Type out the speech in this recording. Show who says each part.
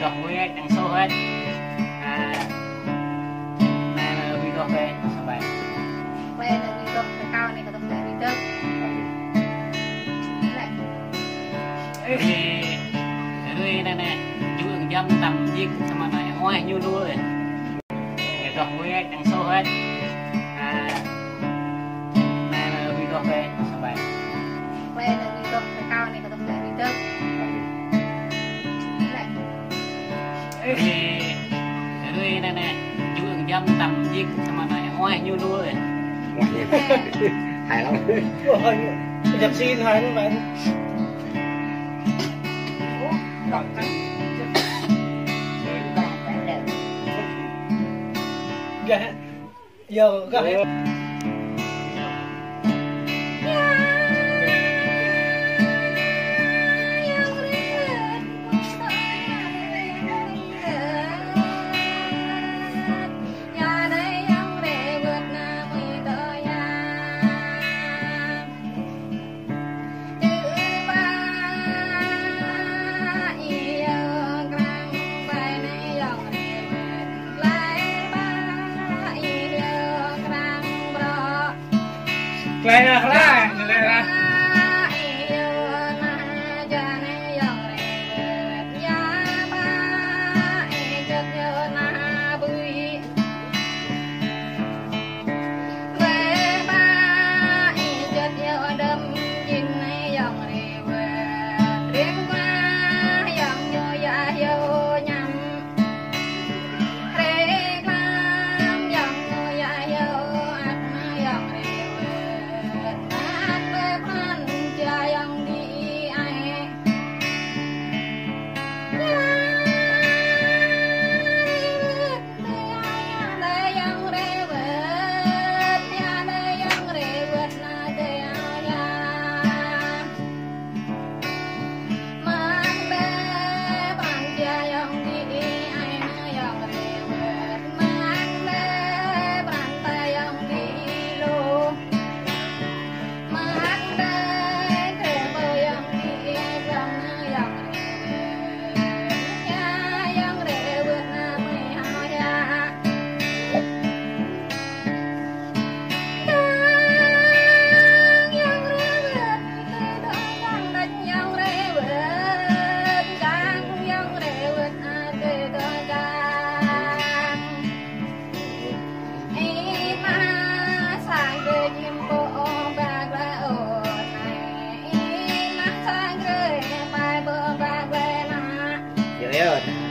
Speaker 1: cho vui hết đang số hết là video về các bạn
Speaker 2: về là video cao này có tầm video
Speaker 1: đây nè chú ứng dân tầm giết mà này hoa như luôn rồi để cho vui hết đang số hết là video về các bạn
Speaker 2: về là video cao này có tầm video
Speaker 1: đây nè chú ứng dân tầm giết mà này hoa như luôn rồi
Speaker 3: hài lắm
Speaker 4: nhập xin hài luôn bạn giờ gặp
Speaker 1: Lại là lại là
Speaker 3: Rồi